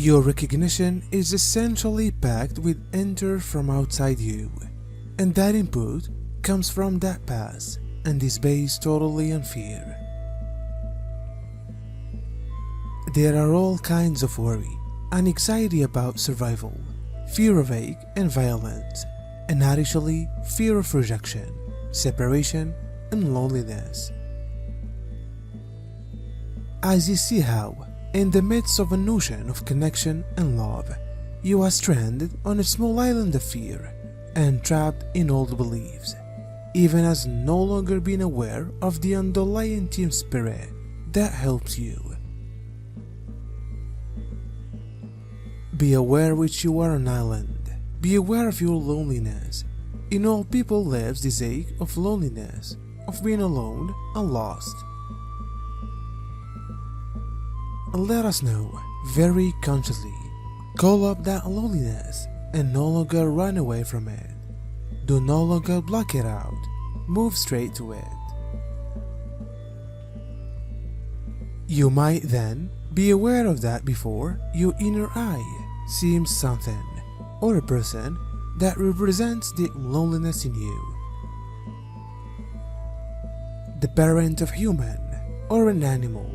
Your recognition is essentially packed with input from outside you, and that input comes from that past and is based totally on fear. There are all kinds of worry and anxiety about survival, fear of ache and violence, and actually fear of rejection, separation, and loneliness. As you see how, in the midst of an ocean of connection and love, you are stranded on a small island of fear and trapped in old beliefs, even as no longer being aware of the underlying team spirit that helps you. Be aware which you are an island. Be aware of your loneliness. In all people lives this ache of loneliness, of being alone and lost. And let us know, very consciously, call up that loneliness and no longer run away from it. Do no longer block it out, move straight to it. You might then be aware of that before your inner eye seems something or a person that represents the loneliness in you. The parent of human, or an animal,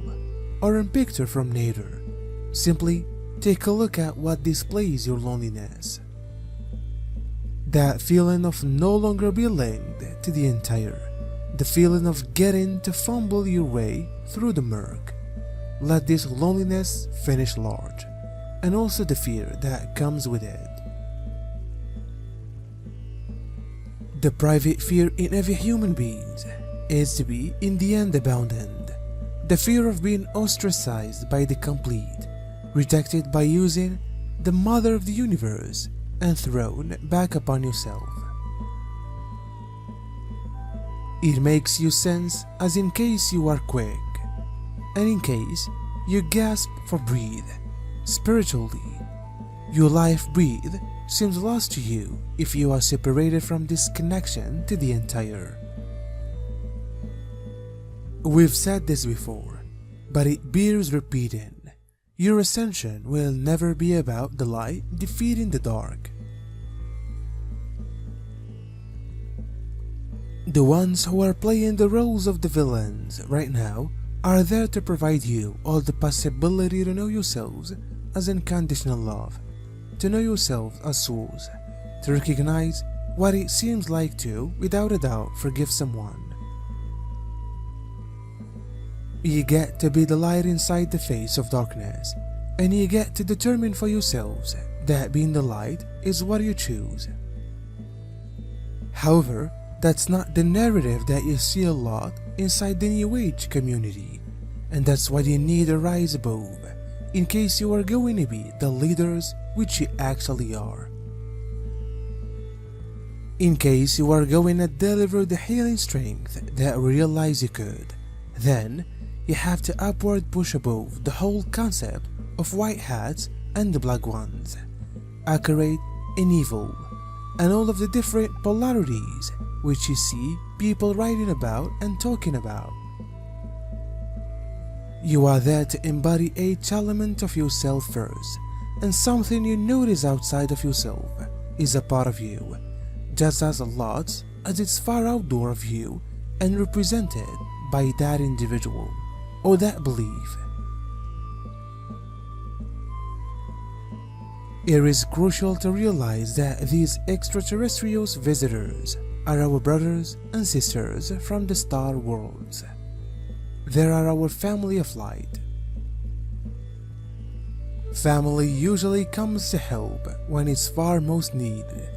or a picture from nature. Simply take a look at what displays your loneliness. That feeling of no longer being linked to the entire, the feeling of getting to fumble your way through the murk. Let this loneliness finish large, and also the fear that comes with it. The private fear in every human being is to be in the end abandoned. The fear of being ostracized by the complete, rejected by using the mother of the universe and thrown back upon yourself. It makes you sense as in case you are quick, and in case you gasp for breath. Spiritually, your life breath seems lost to you if you are separated from this connection to the entire. We've said this before, but it bears repeating. Your ascension will never be about the light defeating the dark. The ones who are playing the roles of the villains right now are there to provide you all the possibility to know yourselves as unconditional love, to know yourself as souls, to recognize what it seems like to, without a doubt, forgive someone. You get to be the light inside the face of darkness, and you get to determine for yourselves that being the light is what you choose. However, that's not the narrative that you see a lot inside the New Age community, and that's why you need to rise above, in case you are going to be the leaders which you actually are. In case you are going to deliver the healing strength that you realize you could, then you have to upward push above the whole concept of white hats and the black ones, accurate and evil, and all of the different polarities which you see people writing about and talking about. You are there to embody each element of yourself first, and something you notice outside of yourself is a part of you, just as a lot as it's far outdoor of you and represented by that individual or that belief. It is crucial to realize that these extraterrestrial visitors are our brothers and sisters from the star worlds. They are our family of light. Family usually comes to help when it's far most needed.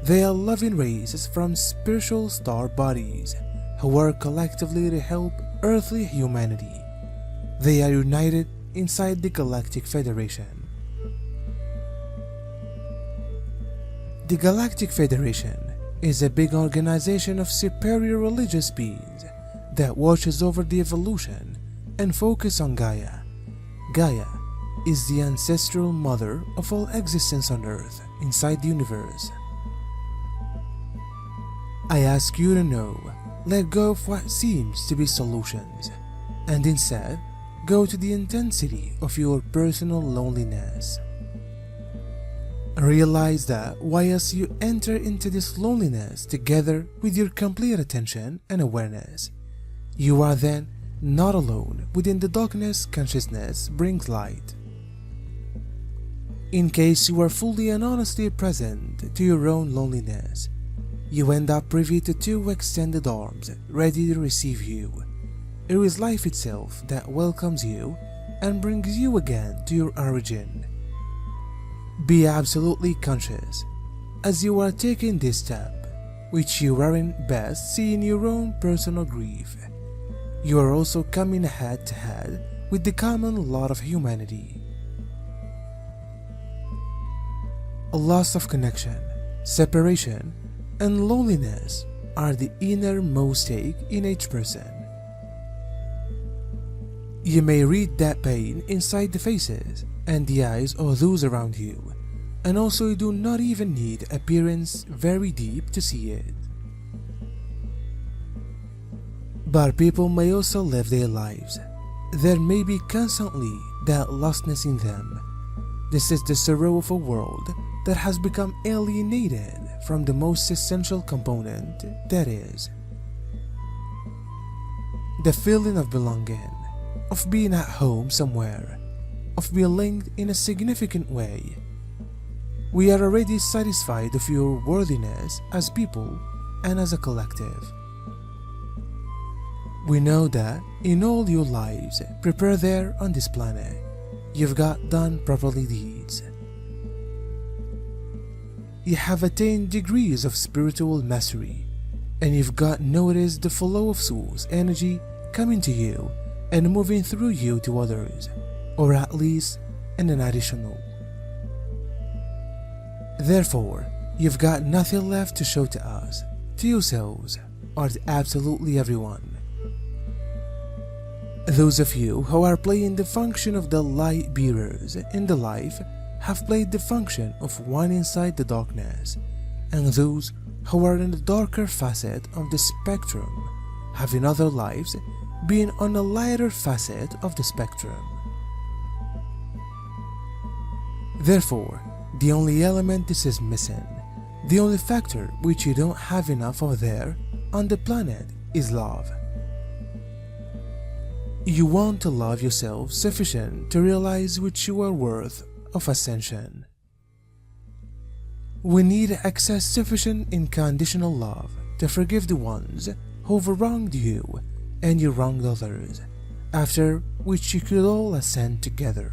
They are loving races from spiritual star bodies who work collectively to help earthly humanity. They are united inside the Galactic Federation. The Galactic Federation is a big organization of superior religious beings that watches over the evolution and focus on Gaia. Gaia is the ancestral mother of all existence on Earth inside the universe. I ask you to know, let go of what seems to be solutions, and instead go to the intensity of your personal loneliness. Realize that whilst you enter into this loneliness together with your complete attention and awareness, you are then not alone. Within the darkness, consciousness brings light. In case you are fully and honestly present to your own loneliness, you end up privy to two extended arms ready to receive you. It is life itself that welcomes you and brings you again to your origin. Be absolutely conscious as you are taking this step, which you aren't best seeing your own personal grief. You are also coming head to head with the common lot of humanity. A loss of connection, separation, and loneliness are the innermost stake in each person. You may read that pain inside the faces and the eyes of those around you, and also you do not even need appearance very deep to see it. But people may also live their lives. There may be constantly that lostness in them. This is the sorrow of a world that has become alienated from the most essential component, that is, the feeling of belonging, of being at home somewhere, of being linked in a significant way. We are already satisfied of your worthiness as people and as a collective. We know that in all your lives prepared there on this planet, you've got done properly deeds. You have attained degrees of spiritual mastery, and you've got noticed the flow of source energy coming to you and moving through you to others, or at least an additional. Therefore, you've got nothing left to show to us, to yourselves, or to absolutely everyone. Those of you who are playing the function of the light bearers in the life have played the function of one inside the darkness, and those who are in the darker facet of the spectrum have in other lives been on a lighter facet of the spectrum. Therefore, the only element this is missing, the only factor which you don't have enough of there on the planet, is love. You want to love yourself sufficient to realize which you are worth of ascension. We need access sufficient unconditional love to forgive the ones who've wronged you and you wronged others, after which you could all ascend together.